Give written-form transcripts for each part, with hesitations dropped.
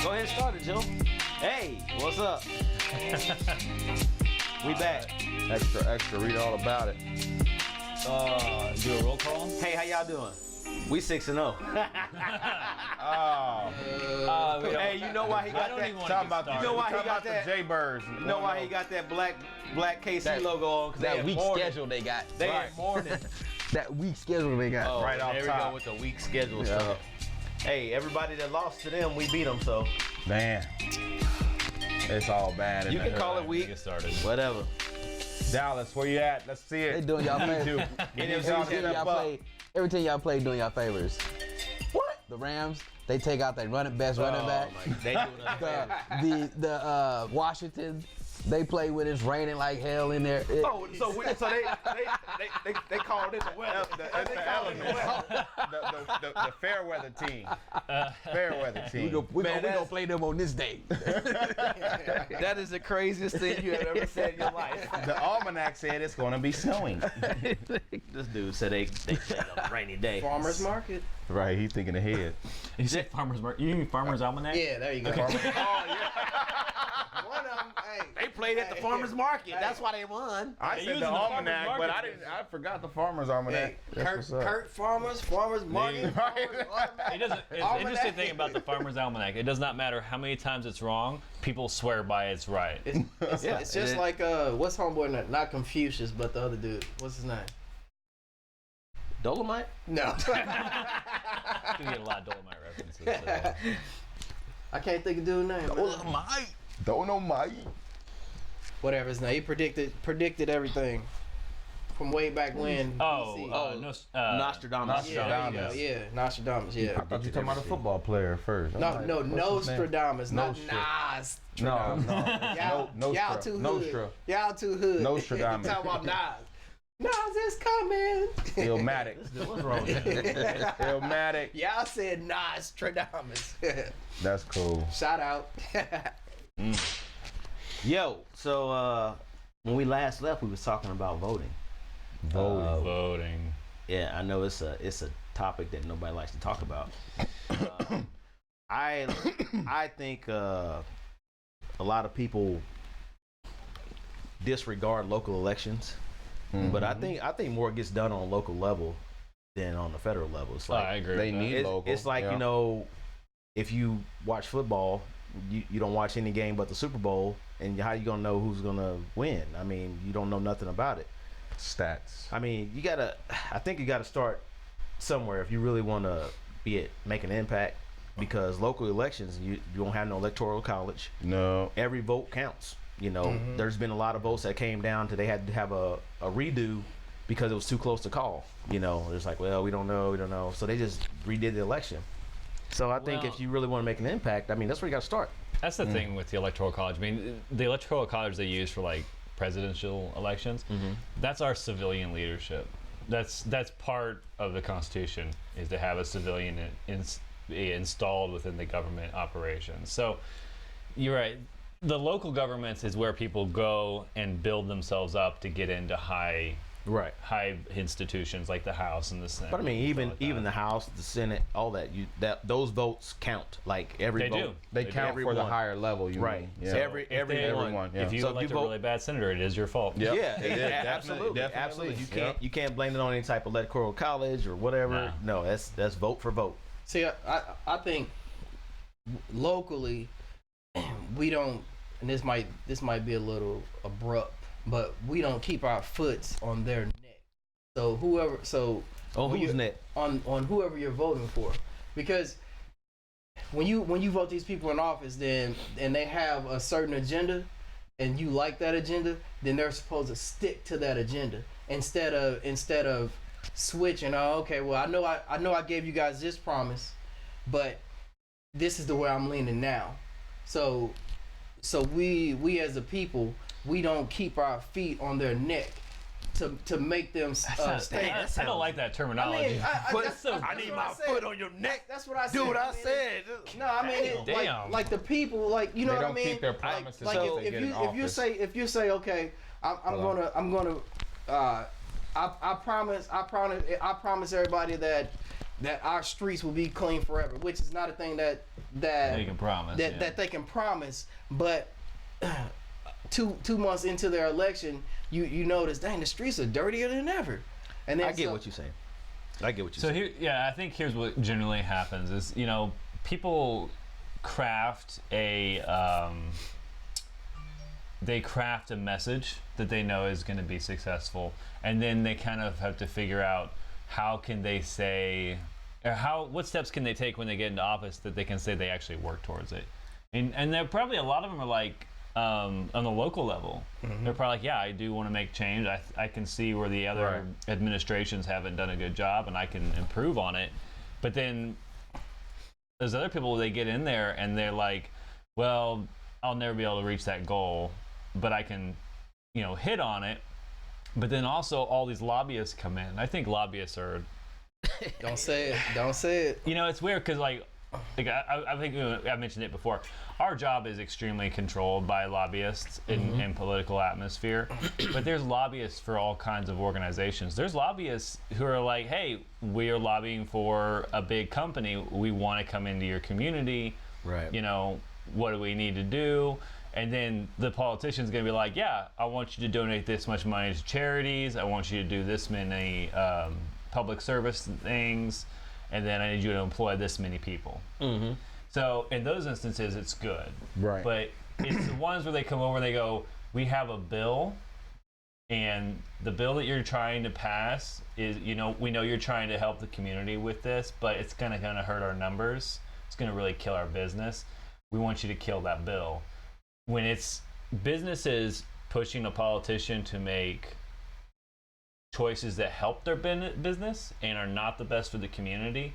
Go ahead and start it, Joe. Hey, what's up? We back. Extra, read all about it. Do a roll call. Hey, how y'all doing? We 6-0. Oh, Hey, you know why he got don't that? even wanna talking get about started. You know why he talking got about that? the Jaybirds. You know why he got that black KC That- logo on? 'Cause they That in week mourning. schedule they got. They Right. in mourning. That week schedule they got. Oh, Right off there we top. go with the weak schedule stuff. Hey, everybody that lost to them, we beat them, so Man, it's all bad. you in can the call hood. it weak. Get started. Whatever. Dallas, where you at? Let's see it. They doing y'all You favors. do. Any You of y'all y'all step Y'all up. play, every team y'all play doing y'all favors. What? The Rams, they take out their running back. Oh, my, they doing us bad. The Washington, they play when it's raining like hell in there. Oh, so they called it the weather. They called it the weather. The fair weather team. Fair weather we team. gonna play them on this day. That is the craziest thing you have ever said in your life. The almanac said it's going to be snowing. This dude said they played on a rainy day. Farmers market. Right, he's thinking ahead. You said Farmers Market. You mean Farmers Almanac? Yeah, there you go. Oh yeah. One of them. Hey, They played at the farmers market. That's why they won. I They said using the the farmer's almanac, but market. I forgot the farmer's almanac. hey, Kurt Farmers market. Right. It doesn't. It's Almanac. the interesting thing about the Farmers Almanac. It does not matter how many times it's wrong. People swear by it's right. It's just like what's homeboy? Not Confucius, but the other dude. What's his name? Dolomite? No, You get a lot of Dolomite references. I can't think of dude's name. man. Don't know my. Whatever his name. He predicted everything from way back when. Nostradamus. Nostradamus. Yeah, Nostradamus. Yeah. I thought you were talking about a football player first. No, Nostradamus, not Nostra- Nas. No, Y'all too hood. Nostra. Y'all too hood. Nostradamus. You talking about Nas. Nas is coming. Illmatic. What's wrong with that? Illmatic. Y'all said Nostradamus. That's cool. Shout out. Yo, so when we last left, we was talking about voting. Voting. Yeah, I know it's a topic that nobody likes to talk about. I think a lot of people disregard local elections, but I think more gets done on a local level than on the federal level. It's like I agree. They with that. need local. it's like yeah. you know, if you watch football, you don't watch any game but the Super Bowl, and how you gonna know who's gonna win? I mean, you don't know nothing about it. Stats. I mean, I think you gotta start somewhere if you really want to make an impact, because local elections, you don't have no electoral college. No. Every vote counts. You know, there's been a lot of votes that came down to they had to have a redo because it was too close to call. You know, it's like, well, we don't know. So they just redid the election. So I think Well- if you really want to make an impact, I mean, that's where you got to start. That's the thing with the electoral college. I mean, the electoral college they use for like presidential elections, that's our civilian leadership. That's part of the Constitution, is to have a civilian installed within the government operations. So you're right. The local governments is where people go and build themselves up to get into high institutions like the House and the Senate. But I mean, and stuff like even that. the House, the Senate, all that, those votes count. Like every They vote. do. They count for the everyone. higher level. You Right. mean. So Yeah. everyone. Yeah. If you So if elect you a vote- really bad senator, it is your fault. Yep. Yeah, It is. absolutely, Definitely. absolutely. Yep. You can't blame it on any type of electoral college or whatever. No, that's vote for vote. See, I think locally we don't, and this might be a little abrupt, but we don't keep our foots on their neck. So On when who's you- net? on whoever you're voting for, because when you vote these people in office, then and they have a certain agenda, and you like that agenda, then they're supposed to stick to that agenda instead of switching. Oh, okay, well I know I gave you guys this promise, but this is the way I'm leaning now. So we as a people, we don't keep our feet on their neck to make them stay. I don't like that terminology. That's what I need I my said. foot on your neck. That's what I said. Dude, I mean, said. No, I mean Damn. like the people, like you know They what I don't mean. keep their promises Like until they if get in you office. if you say okay, I'm gonna I promise everybody that that our streets will be clean forever, which is not a thing that They can promise. that, yeah. that they can promise. But 2 months into their election, you notice, dang, the streets are dirtier than ever. And then I get what you're saying. I get what you're So saying. here, I think here's what generally happens is, people craft they craft a message that they know is going to be successful, and then they kind of have to figure out how can they say, or what steps can they take when they get into office that they can say they actually work towards it. And there probably a lot of them are like, on the local level, they're probably like, yeah, I do want to make change. I can see where the other administrations haven't done a good job, and I can improve on it. But then there's other people, they get in there and they're like, well, I'll never be able to reach that goal, but I can, hit on it. But then also all these lobbyists come in. I think lobbyists are, don't say it. it's weird because I think I mentioned it before. Our job is extremely controlled by lobbyists in political atmosphere, but there's lobbyists for all kinds of organizations. There's lobbyists who are like, hey, we are lobbying for a big company. We want to come into your community. Right. What do we need to do? And then the politician's going to be like, yeah, I want you to donate this much money to charities. I want you to do this many public service things. And then I need you to employ this many people. Mm-hmm. So in those instances, it's good. Right. But it's the ones where they come over and they go, we have a bill, and the bill that you're trying to pass is, we know you're trying to help the community with this, but it's going to hurt our numbers. It's going to really kill our business. We want you to kill that bill. When it's businesses pushing a politician to make choices that help their business and are not the best for the community,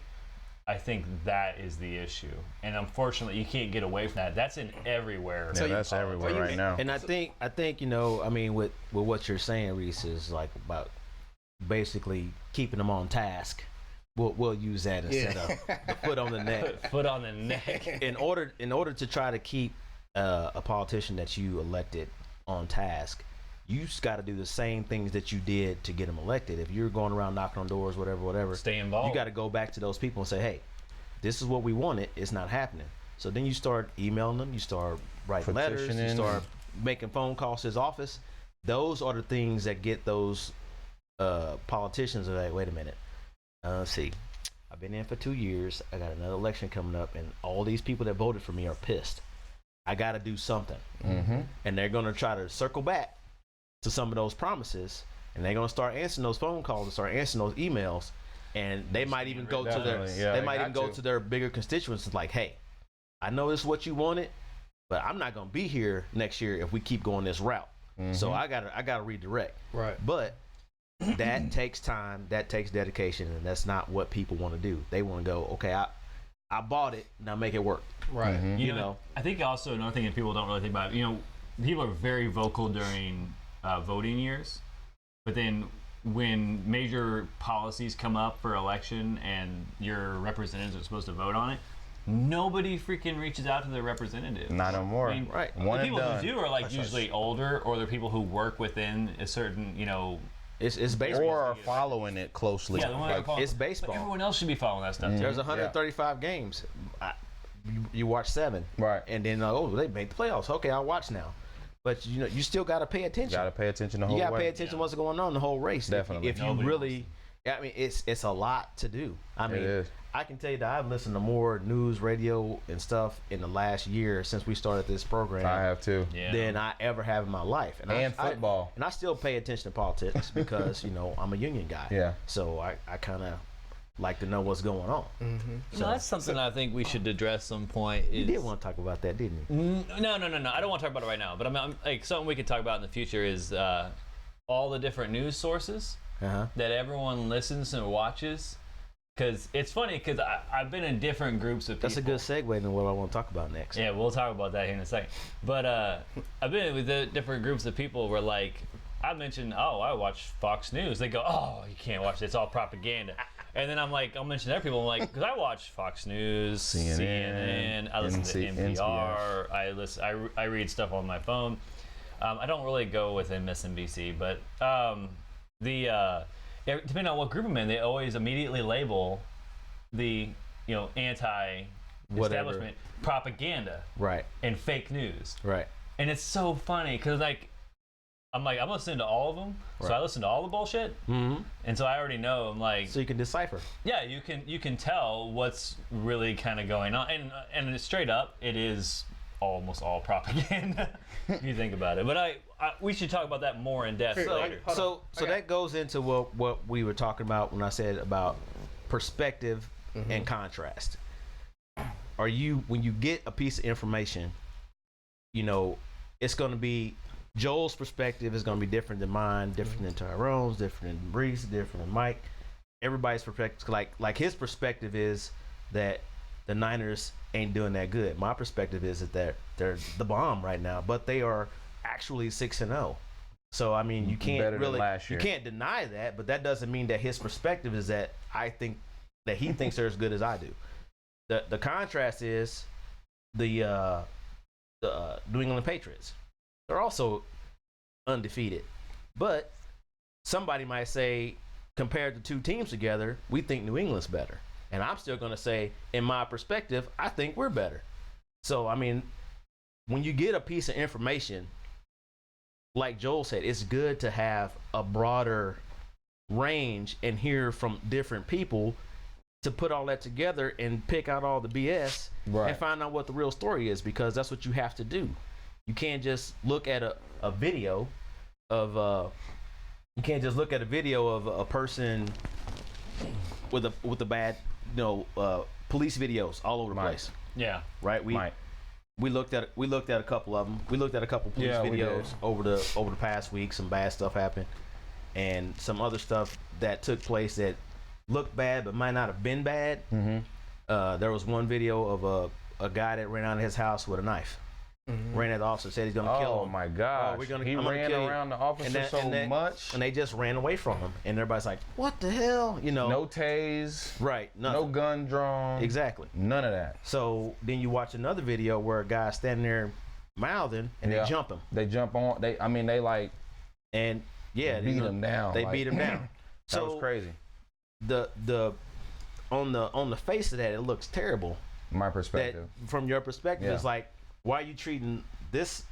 I think that is the issue. And unfortunately, you can't get away from that. That's in everywhere. Yeah, that's everywhere right now. And I think with what you're saying, Reese, is like about basically keeping them on task. We'll use that instead of the foot on the neck. Foot on the neck. In order to try to keep a politician that you elected on task, you just got to do the same things that you did to get them elected. If you're going around knocking on doors, whatever, stay involved. You got to go back to those people and say, hey, this is what we wanted. It's not happening. So then you start emailing them. You start writing letters. You start making phone calls to his office. Those are the things that get those politicians like, wait a minute. See, I've been in for 2 years. I got another election coming up, and all these people that voted for me are pissed. I got to do something. Mm-hmm. And they're going to try to circle back to some of those promises, and they're going to start answering those phone calls and start answering those emails, and they might even go to their bigger constituents like, hey, I know this is what you wanted, but I'm not going to be here next year if we keep going this route. Mm-hmm. So I gotta redirect. Right. But that takes time, that takes dedication, and that's not what people want to do. They want to go, okay, I bought it, now make it work. Right. Mm-hmm. You know, I think also another thing that people don't really think about, people are very vocal during voting years, but then when major policies come up for election and your representatives are supposed to vote on it, nobody freaking reaches out to their representative. Not no more. I mean, Right. One the and people done. who do are like usually older, or they're people who work within a certain, It's baseball. Or are following it closely. yeah, the one Like, it's But baseball. everyone else should be following that stuff too. There's 135 games. You watch 7, Right. and then they made the playoffs. Okay, I'll watch now. But you still got to pay attention. gotta pay attention the whole You got to way. pay attention to what's going on the whole race. Definitely. If you Nobody really, I mean, it's a lot to do. I mean, It is. I can tell you that I've listened to more news, radio, and stuff in the last year since we started this program I have too. Yeah. than I ever have in my life. And football. And I still pay attention to politics because I'm a union guy. Yeah. So I kind of like to know what's going on. So that's something I think we should address some point. You did want to talk about that, didn't you? No. I don't want to talk about it right now. But I'm like something we could talk about in the future is all the different news sources Uh-huh. that everyone listens and watches. Because it's funny because I've been in different groups of people. That's a good segue into what I want to talk about next. Yeah, we'll talk about that here in a second. But I've been with the different groups of people where like I mentioned, I watch Fox News. They go, oh, you can't watch it. It's all propaganda. And then I'm like, I'll mention other people. I'm like, because I watch Fox News, CNN, I listen to NPR, I read stuff on my phone. I don't really go with MSNBC, but depending on what group I'm in, they always immediately label the anti-establishment propaganda Right. and fake news. Right. And it's so funny because I'm listening to all of them, so I listen to all the bullshit, and so I already know. I'm like, So you can decipher. yeah, you can tell what's really kind of going on, and it's straight up, it is almost all propaganda if you think about it. But we should talk about that more in depth Here, later. So that goes into what we were talking about when I said about perspective and contrast. When you get a piece of information, it's going to be Joel's perspective is going to be different than mine, different than Tyrone's, different than Brees, different than Mike. Everybody's perspective, like his perspective is that the Niners ain't doing that good. My perspective is that they're the bomb right now, but they are actually 6-0. So I mean, you can't Better than really last year. you can't deny that, but that doesn't mean that his perspective is that I think that he thinks they're as good as I do. The contrast is the New England Patriots. They're also undefeated, but somebody might say, compared the two teams together, we think New England's better. And I'm still going to say, in my perspective, I think we're better. So, I mean, when you get a piece of information, like Joel said, it's good to have a broader range and hear from different people to put all that together and pick out all the BS and find out what the real story is, because that's what you have to do. You can't just look at a video of a person with a bad police videos all over the place. Yeah. Right. We looked at a couple of them. We looked at a couple police videos over the past week. Some bad stuff happened, and some other stuff that took place that looked bad but might not have been bad. There was one video of a guy that ran out of his house with a knife. Ran at the officer, said he's gonna kill him. Oh my gosh! He ran around the officer much, and they just ran away from him. And everybody's like, "What the hell?" No tase, right? No gun drawn. Exactly. None of that. So then you watch another video where a guy's standing there mouthing, and they jump him. They jump on. They like, and beat him down. They beat him down. That was crazy. On the face of that, it looks terrible. My perspective. From your perspective, it's like, why are you treating this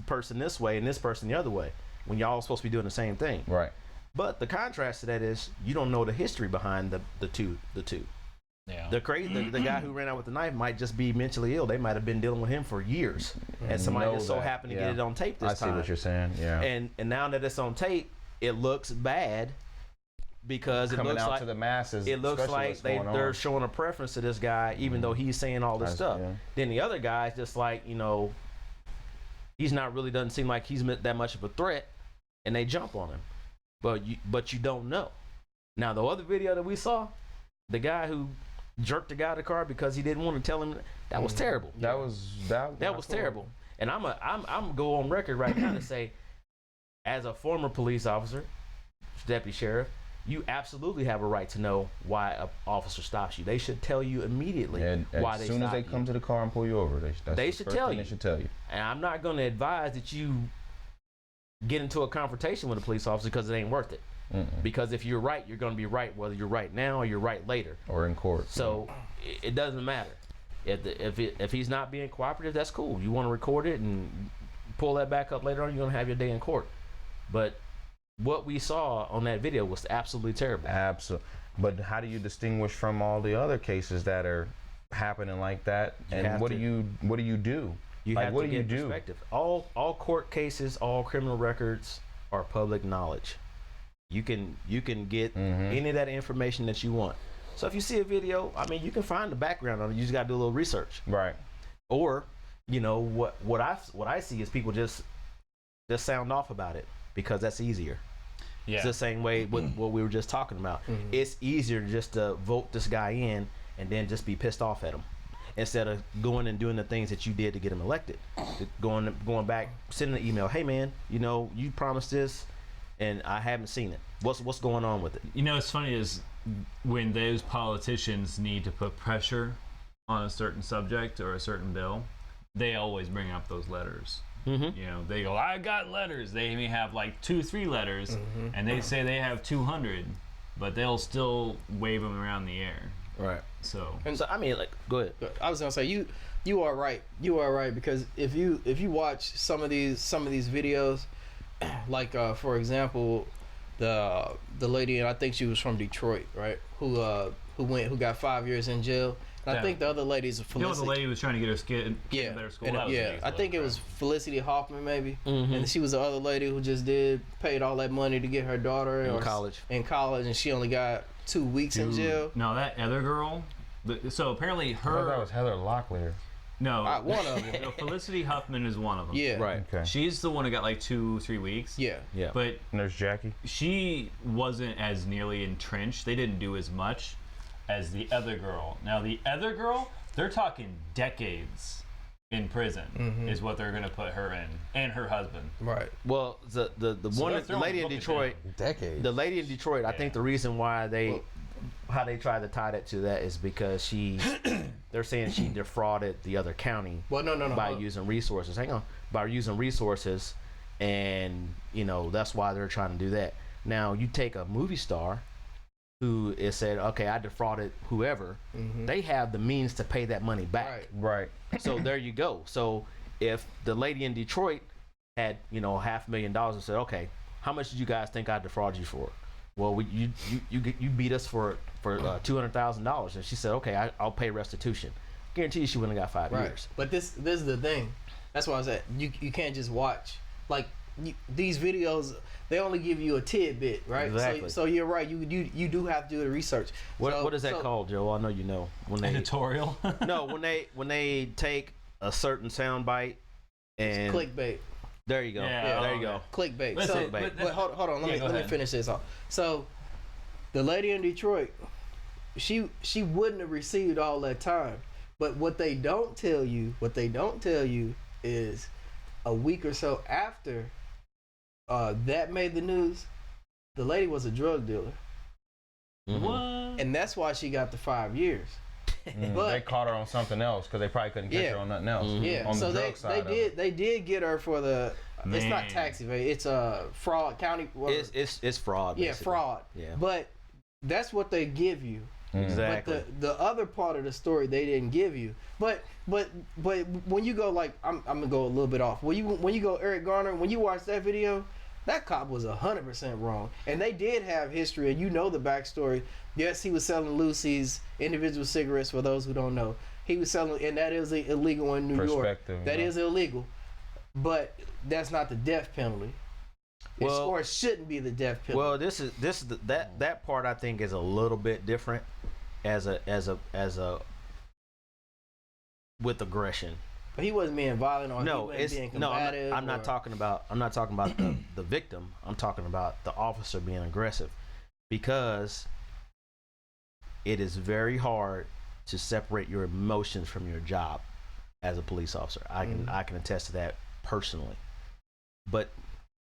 person this way and this person the other way when y'all supposed to be doing the same thing? Right. But the contrast to that is you don't know the history behind the two. Yeah. The guy who ran out with the knife might just be mentally ill. They might have been dealing with him for years, and somebody just so happened to get it on tape this time. I see what you're saying. Yeah. And now that it's on tape, it looks bad. Because it looks like to the masses, it looks like they're showing a preference to this guy, even though he's saying all this stuff. Yeah. Then the other guy's just like, he's not really, doesn't seem like he's that much of a threat, and they jump on him. But you don't know. Now the other video that we saw, the guy who jerked the guy out of the car because he didn't want to tell him, that was terrible. That was terrible. And I'm go on record right now to say, as a former police officer, deputy sheriff, you absolutely have a right to know why an officer stops you. They should tell you immediately why they stop you. As soon as they come to the car and pull you over, they should tell you. They should tell you. And I'm not going to advise that you get into a confrontation with a police officer because it ain't worth it. Because if you're right, you're going to be right, whether you're right now or you're right later. Or in court. So it doesn't matter. If he's not being cooperative, that's cool. You want to record it and pull that back up later on, you're going to have your day in court. But what we saw on that video was absolutely terrible. Absolutely. But how do you distinguish from all the other cases that are happening like that? And what do you do? You have to get perspective. All court cases, all criminal records are public knowledge. You can get any of that information that you want. So if you see a video, I mean, you can find the background on it. You just got to do a little research. Right. Or, what I see is people just sound off about it, because that's easier. Yeah. It's the same way with what we were just talking about. It's easier just to vote this guy in and then just be pissed off at him, instead of going and doing the things that you did to get him elected. Going back, sending an email, hey man, you promised this and I haven't seen it. What's going on with it? What's funny is when those politicians need to put pressure on a certain subject or a certain bill, they always bring up those letters. They go, I got letters. They may have like 2-3 letters, and they say they have 200, but they'll still wave them around the air. Right. So So I mean, like, go ahead. I was gonna say you are right. You are right because if you watch some of these videos, like for example, the lady, and I think she was from Detroit, right? Who got 5 years in jail. And I think the other lady's you know, Felicity. the lady was trying to get her kid in Yeah, a better school. and, That was yeah. I think it was Felicity Hoffman maybe, and she was the other lady who just paid all that money to get her daughter In college. and she only got 2 weeks in jail. No, that other girl. So apparently I thought that her. was Heather Locklear. No, One of them. no, Felicity Huffman is one of them. Yeah. Right. Okay. She's the one who got like 2-3 weeks. Yeah. Yeah. But Nurse Jackie. she wasn't as nearly entrenched. They didn't do as much as the other girl. Now the other girl, they're talking decades in prison is what they're gonna put her in, and her husband. Right. Well, the So one they're the throwing lady in book at Detroit, Decades. the lady in Detroit, I think Yeah. the reason why how they tried to tie that to that is because they're saying she defrauded the other county Well, no. by using resources. Hang on, by using resources, and that's why they're trying to do that. Now you take a movie star who is said, okay, I defrauded whoever. They have the means to pay that money back. Right. Right. So there you go. So if the lady in Detroit had $500,000 and said, okay, how much did you guys think I defrauded you for? Well, you beat us for $200,000, and she said, okay, I'll pay restitution. Guarantee you she wouldn't have got 5 Right. years. But this is the thing. That's why I said you can't just watch these videos. They only give you a tidbit, right? Exactly. So you're right. You do have to do the research. What is that called, Joe? I know you know when they Editorial. no when they take a certain sound bite and Clickbait. there you go. Yeah, there you go. Clickbait. Listen, So, but- but hold on. Yeah, go Let me ahead. finish this off. So, the lady in Detroit, she wouldn't have received all that time. But what they don't tell you is a week or so after that made the news, the lady was a drug dealer, What? and that's why she got the 5 years. But- They caught her on something else because they probably couldn't catch Yeah. her on nothing else. Yeah, On so the they drug side of it. they did get her for the. It's not Man. tax evasion. It's a fraud county. It's fraud. Yeah, basically. fraud. Yeah. But that's what they give you. Exactly. But the other part of the story they didn't give you. But when you go I'm gonna go a little bit off. When you go Eric Garner, when you watch that video, that cop was 100% wrong. And they did have history, and the backstory. Yes, he was selling Lucy's individual cigarettes. For those who don't know, he was selling, and that is illegal in New York. Perspective, That yeah. is illegal, but that's not the death penalty. Well- Or it shouldn't be the death penalty. Well, that part I think is a little bit different as a with aggression. But he wasn't being violent or he No, wasn't being no. combative. I'm not talking about the victim. I'm talking about the officer being aggressive, because it is very hard to separate your emotions from your job as a police officer. I can attest to that personally. But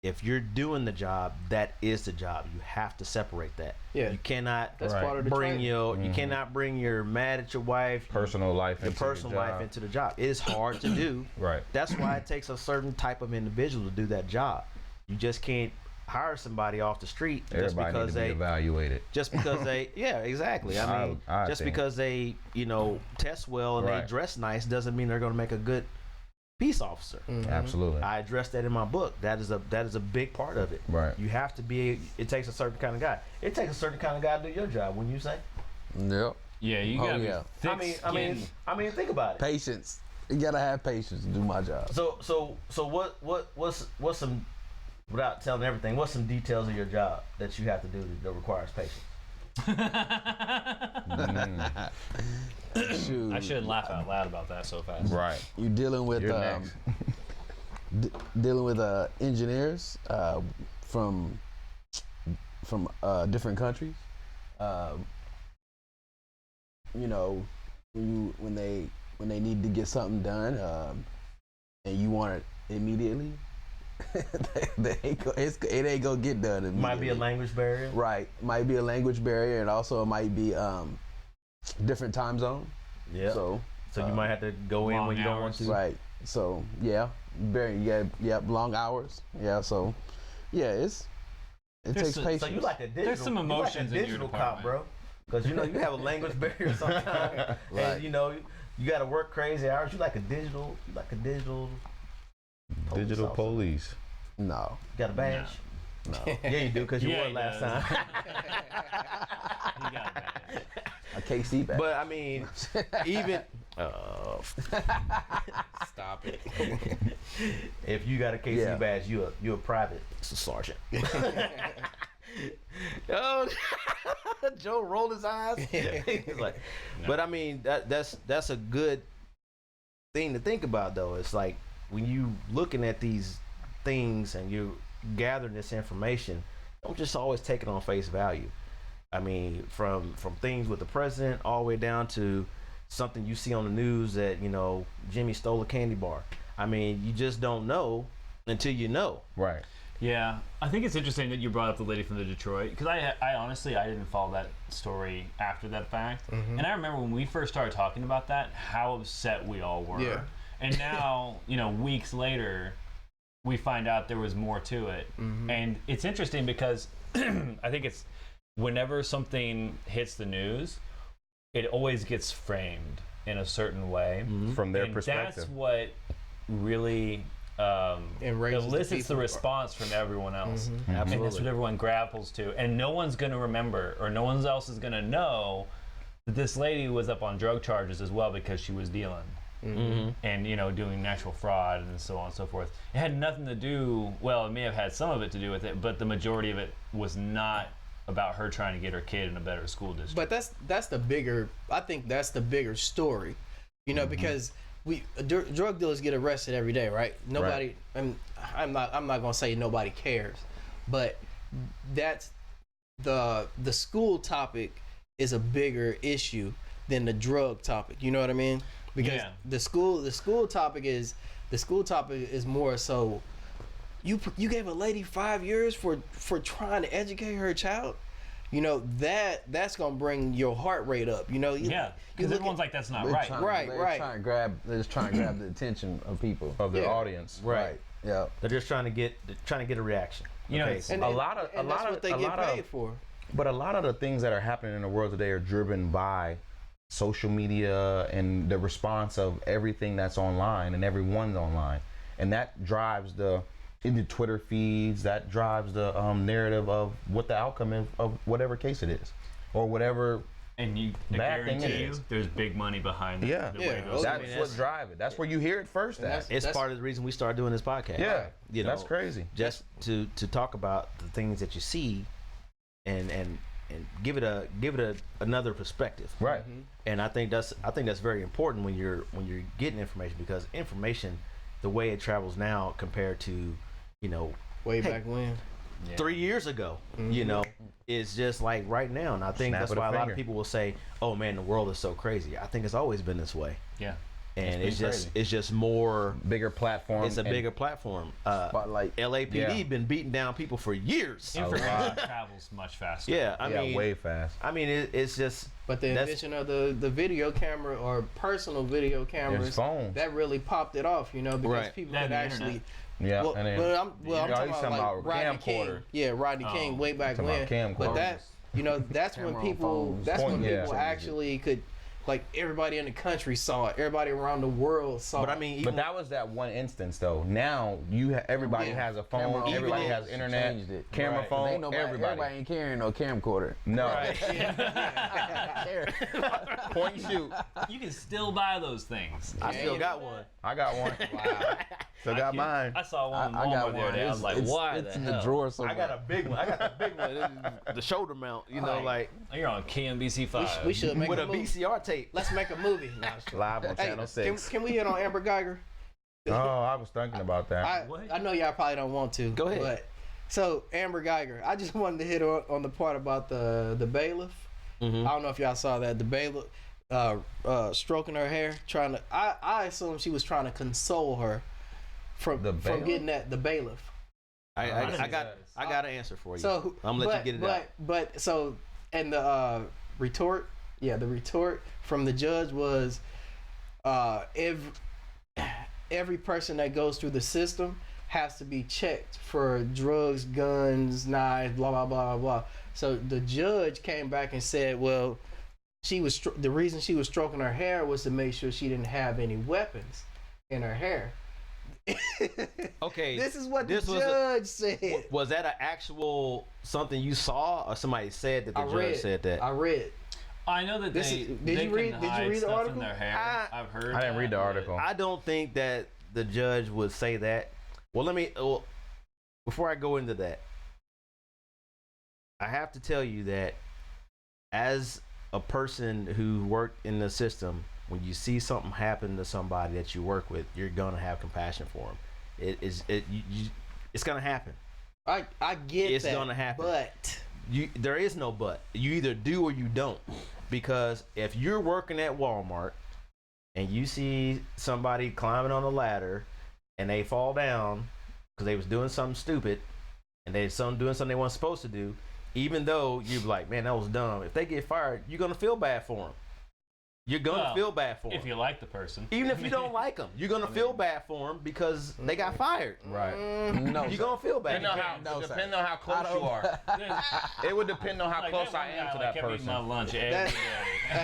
if you're doing the job, that is the job. You have to separate that. Yeah. You cannot That's Right. part of the bring training. you cannot bring your mad at your wife, Personal life your into personal your life job. into the job. It is hard to do. Right. That's why it takes a certain type of individual to do that job. You just can't hire somebody off the street Everybody needs to be evaluated. just because they yeah, exactly. I mean, I just think. because they test well and Right. they dress nice doesn't mean they're going to make a good peace officer. Absolutely. I addressed that in my book. That is a big part of it. Right. You have to be. It takes a certain kind of guy. It takes a certain kind of guy to do your job. Wouldn't you say? Yep. Yeah, you Oh, gotta yeah. be I mean, think about it. Patience. You gotta have patience to do my job. So what's some, without telling everything, what's some details of your job that you have to do that requires patience? Shoot. I shouldn't laugh out loud about that so fast. Right. You dealing with You're next. dealing with engineers from different countries. When they need to get something done, and you want it immediately, it ain't gonna get done immediately. Might be a language barrier. Right. Might be a language barrier, and also it might be different time zone. Yeah. So So you might have to go in long when you don't want hours. to. right. So yeah, long hours. Yeah. So yeah, it's It There's takes some- patience. So you like the digital? There's some emotions you like in the your digital cop, bro. department. Because you have a language barrier sometimes, Right. and you got to work crazy hours. You like a digital Digital also. police. No. You got a badge? No. Yeah, you do because you Yeah, wore it he last does. time. You got that. A KC back. But I mean, even Stop it. if you got a KC Yeah. badge, you a private sergeant. Oh, Joe rolled his eyes. He's like, but I mean, that's a good thing to think about, though. It's like when you looking at these things and you gathering this information, don't just always take it on face value. I mean, from things with the president all the way down to something you see on the news that Jimmy stole a candy bar. I mean, you just don't know until you know. Right. Yeah, I think it's interesting that you brought up the lady from the Detroit, because I honestly I didn't follow that story after that fact, and I remember when we first started talking about that, how upset we all were. Yeah. And now, weeks later, we find out there was more to it, and it's interesting because I think it's whenever something hits the news, it always gets framed in a certain way From their and perspective. That's what really Enrages the elicits the people. response from everyone else. And that's Absolutely. what everyone grapples to. And no one's going to remember, or no one else is going to know that this lady was up on drug charges as well because she was dealing. And doing natural fraud and so on and so forth. It had nothing to do, well, it may have had some of it to do with it, but the majority of it was not about her trying to get her kid in a better school district. But that's the bigger. I think that's the bigger story, because drug dealers get arrested every day, right? Nobody. I'm not gonna say nobody cares, but that's the school topic is a bigger issue than the drug topic. You know what I mean? Because Yeah. the school topic is more so. You gave a lady 5 years for trying to educate her child. That's gonna bring your heart rate up. yeah, you because look everyone's at- like, that's not They're right. trying- Right, they're right. Trying to grab, they're just trying to grab the attention of people. Of their Yeah. audience. Right. Yeah. They're just trying to get a reaction. It's- and, A and- lot of- and a that's lot what of- they a get lot of- paid for. But a lot of the things that are happening in the world today are driven by social media and the response of everything that's online and everyone's online. And that drives in the Twitter feeds, that drives the narrative of what the outcome is of whatever case it is. Or whatever. And I Bad thing guarantee it you, is. there's big money behind it. Yeah. the way Yeah, those I mean, That's stories- what drives it. That's where you hear it first And at. that's- It's part of the reason we started doing this podcast. Yeah. You know, That's crazy. Just to talk about the things that you see, and give it another perspective. Right. And I think that's very important when you're getting information, because information, the way it travels now compared to Way Hey. back when. 3 years ago, is just like right now. And I think Snap that's of the why a lot finger. of people will say, "Oh man, the world is so crazy." I think it's always been this way, Yeah. and It's been it's just more. Bigger platform. It's a and- bigger platform. Spotlight. LAPD Yeah. been beating down people for years. Information travels much faster. Yeah, I yeah, mean, way fast. it's just. But the That's- invention of the video camera or personal video cameras, phones. that really popped it off, because Right. people Yeah, could the actually. internet. Yeah. Well, and then, I'm Y'all talking used about to like Rodney King. camcorder. Yeah, Rodney Oh. King way back Talking when. about camcorders. But that's when Camera on people phones. that's when Point, yeah. people actually could, like, everybody in the country saw it. Everybody around the world saw But it. I mean, But even, that was that one instance, though. Now everybody Yeah. has a phone. Camera on Everybody phones has internet. changed it. Camera Right. phone. Ain't nobody, everybody ain't carrying no camcorder. No. Yeah. Point and shoot. You can still buy those things. I Yeah, still you got know one. I got one. Still got mine. I saw one in I got Walmart the other one. day. I was like, why it's the in hell? the drawer I somewhere. got a big one. I got the big one. This is the shoulder mount. Like You're on KMBC 5. We should make with a a movie. VCR tape. Let's make a movie. Nah, it's true. Live on Hey, Channel 6. can we hit on Amber Geiger? Oh, I was thinking about that. What? I know y'all probably don't want to. Go ahead. But so Amber Geiger, I just wanted to hit on the part about the bailiff. Mhm. I don't know if y'all saw that. The bailiff stroking her hair, trying to. I assume she was trying to console her from getting that the bailiff. I I got an answer for you. So I'm gonna let you get it out. But so and the retort, the retort from the judge was, every person that goes through the system has to be checked for drugs, guns, knives, blah blah blah blah blah. So the judge came back and said, well, the reason she was stroking her hair was to make sure she didn't have any weapons in her hair. Okay, This is what this the was judge said. Was that an actual something you saw, or somebody said that the I judge read. said that? I read. I know that This they, is- did they you read- can did you hide read the stuff article? in their hair. I've heard. I didn't read the that, but- article. I don't think that the judge would say that. Well, before I go into that, I have to tell you that as a person who worked in the system, when you see something happen to somebody that you work with, you're gonna have compassion for them. It's gonna happen. I get It's that. gonna happen. But There is no but. You either do or you don't. Because if you're working at Walmart and you see somebody climbing on a ladder and they fall down because they was doing something stupid and doing something they weren't supposed to do, even though you're like, man, that was dumb. If they get fired, you're gonna feel bad for them. You're gonna Well, feel bad for them. If you like the person, Even if you don't like them, you're gonna feel bad for them because they got fired. Right. No, You're sir. gonna feel bad. Depending on how close you are. It would depend on how like, close that I one am guy, to like, that kept eating my person. lunch every That- day.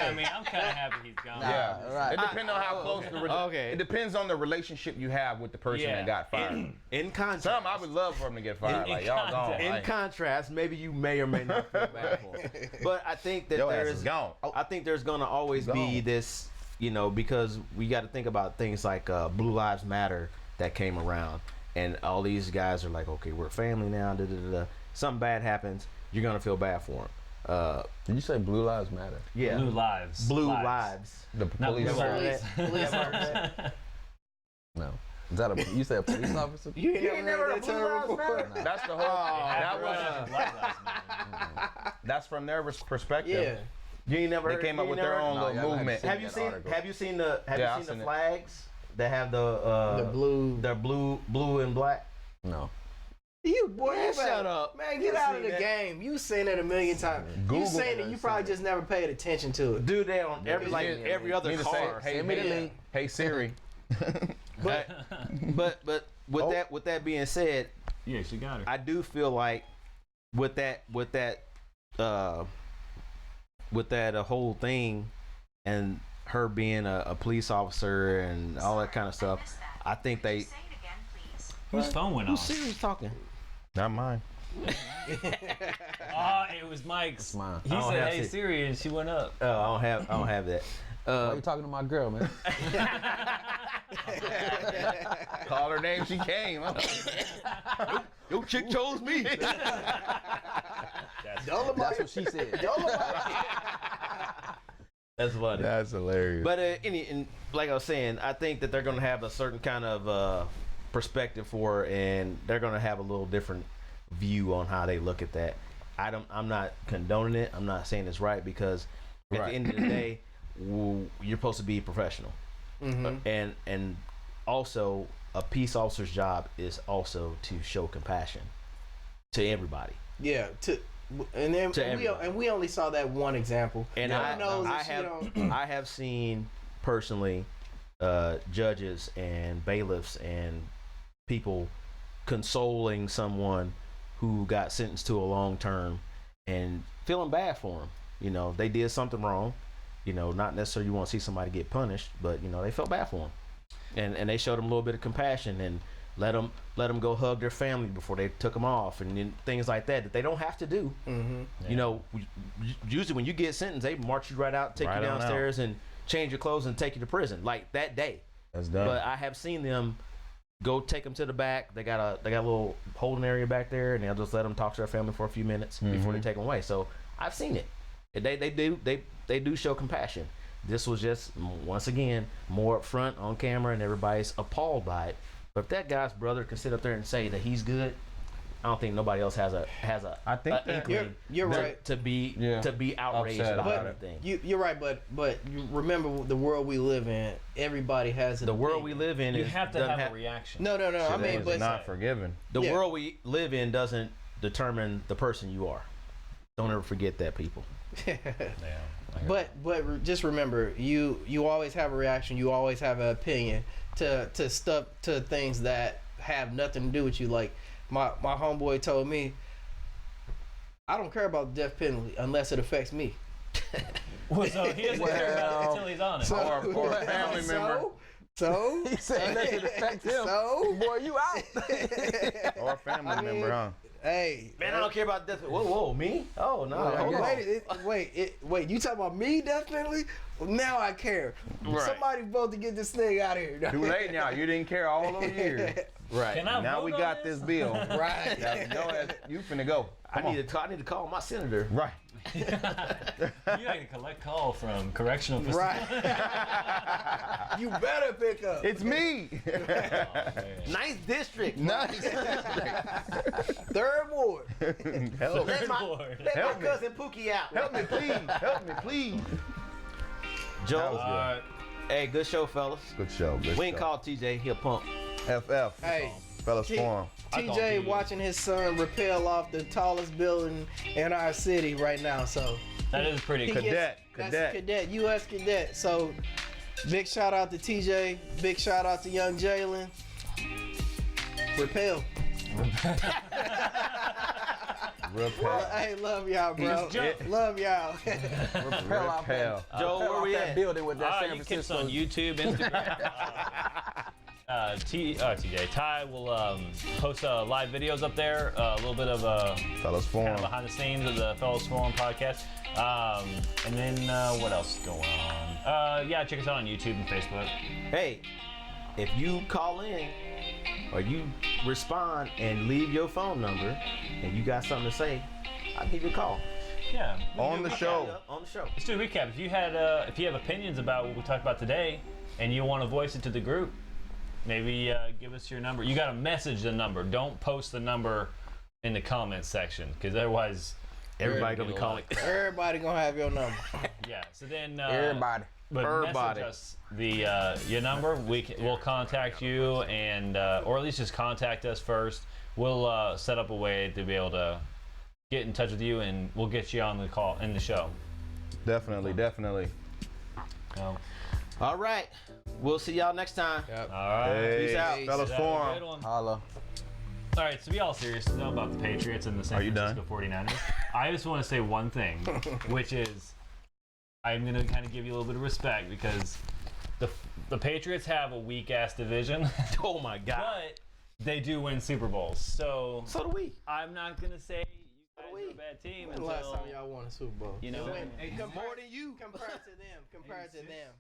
I mean, I'm kind of happy he's gone. Yeah, right. It depends on how close the Okay. It depends on the relationship you have with the person Yeah. that got fired. In contrast, Some I would love for him to get fired. In Like y'all gone. context. in Like, contrast, maybe you may or may not feel bad for him. But I think that your ass there's is gone. I think there's gonna always be Gone. this, because we got to think about things like Blue Lives Matter that came around, and all these guys are like, okay, we're family now. Da, da, da, da. Something bad happens, you're gonna feel bad for them. Did you say Blue Lives Matter? Yeah, Blue lives. Blue lives. The Not police. blue Police. lives. police officer. No. Is that You a police officer? You ain't never heard that Blue term Lives before. Matter? That's the whole. That That was was. Black Lives Matter. That's from their perspective. Yeah. You ain't never. They heard- came you up ain't with their never- own No, little y'all haven't movement. seen Have you that seen? article. Have you seen the? Have Yeah, you I've seen seen the it. flags that have the The blue. They're blue and black. No. You boy, Man, you better- shut up. Man, You get out of seen the that? game. You seen it a million times. Google You seen it. it. You probably just never paid attention to it. Dude, they on every every other Need to say, car. hey, Send me the hey, link. hey Siri. But with Oh. with that being said, Yeah, she got her. I do feel like with that whole thing and her being a police officer and all that kind of stuff, I think they. Whose phone went Who's off? Siri's talking? Not mine. Ah, it was Mike's. Mine. He I don't said, have "Hey to- Siri," and she went up. Oh, I don't have that. Why you talking to my girl, man? Call her name. She came. Your chick chose me. That's what she said. That's funny. That's hilarious. But and like I was saying, I think that they're going to have a certain kind of perspective for it, and they're going to have a little different view on how they look at that. I'm not condoning it. I'm not saying it's right because at Right. the end of the day, you're supposed to be professional, and also a peace officer's job is also to show compassion to everybody. Yeah. And then To everybody. we only saw that one example. And Lord knows that she don't- I have seen personally judges and bailiffs and people consoling someone who got sentenced to a long term and feeling bad for them. They did something wrong. Not necessarily you want to see somebody get punished, but they felt bad for them, and they showed them a little bit of compassion and let them go hug their family before they took them off, and then things like that they don't have to do. Usually when you get sentenced, they march you right out, take Right you on downstairs, and change your clothes and take you to prison like that day. That's done. But I have seen them go take them to the back. They got a little holding area back there, and they'll just let them talk to their family for a few minutes before they take them away. So I've seen it. They do show compassion. This was just once again more upfront on camera, and everybody's appalled by it. But if that guy's brother can sit up there and say that he's good, I don't think nobody else has a I think a that- inkling You're right. to be outraged Upset about about it. anything. You're right, but you remember the world we live in. Everybody has an The world opinion. we live in You is have to doesn't have a reaction. No. I mean, It's but not forgiven. the Yeah. world we live in doesn't determine the person you are. Don't ever forget that, people. Yeah. But just remember, you always have a reaction. You always have an opinion to stuff to things that have nothing to do with you. Like my homeboy told me, I don't care about the death penalty unless it affects me. Well, so he doesn't care about it until he's on it. Or a family member. So He said let it affect him. So Boy, you out. Or a family I mean, member, huh? hey, Man, I don't care about death. Whoa, me? Oh no, hold on. wait, you talking about me death penalty? Well, now I care. Right. Somebody vote to get this thing out of here. Too late now. You didn't care all those years. Right. Can I Now vote we on got this bill. Right. Now, go ahead. You finna go. I need to call my senator. Right. You can collect call from correctional facility. Right. You better pick up. It's me. Ninth district. Nice. Third ward. Help. Let my Help me. cousin Pookie out. Help me, please. Help me, please. That Joe. was Hey, good show, fellas. Good show. Good We ain't show. called TJ. He'll pump. FF. Hey, Fellas T- Forum. I call TJ you. watching his son rappel off the tallest building in our city right now. So That is pretty he cool. Cadet. that's Cadet. cadet, U.S. cadet. So big shout out to TJ. Big shout out to young Jalen. Rappel. Repel. Hey, love y'all, bro. Just jump. Love y'all. Repel off that, Repel. Joe, where off we that at? building with that San You can catch us Francisco. on YouTube, Instagram. TJ Ty will post live videos up there. A little bit of Fellas kind Forum. of behind the scenes of the Fellows Forum podcast. And then what else is going on? Yeah, check us out on YouTube and Facebook. Hey, if you call in or you respond and leave your phone number and you got something to say, I'll give you a call. Yeah. On the show. On the show. Let's do a recap. If you have opinions about what we talked about today and you want to voice it to the group, maybe give us your number. You got to message the number. Don't post the number in the comments section, because otherwise Everybody gonna be calling. Everybody gonna have your number. Yeah. So then Everybody. but Everybody. message us the your number. We'll contact you, and or at least just contact us first. We'll set up a way to be able to get in touch with you, and we'll get you on the call in the show. Definitely, definitely. So, All right. We'll see y'all next time. all right. Hey, Peace out. Fellas Have a good Forum. one. Holla. All right, to be all serious though about the Patriots and the San Are you Francisco 49ers, I just want to say one thing, which is I'm going to kind of give you a little bit of respect, because the Patriots have a weak-ass division, Oh my God. but they do win Super Bowls. So So do we. I'm not going to say you guys are a bad team When the last until, time y'all won a Super Bowl? you know, More than you. Compared to them.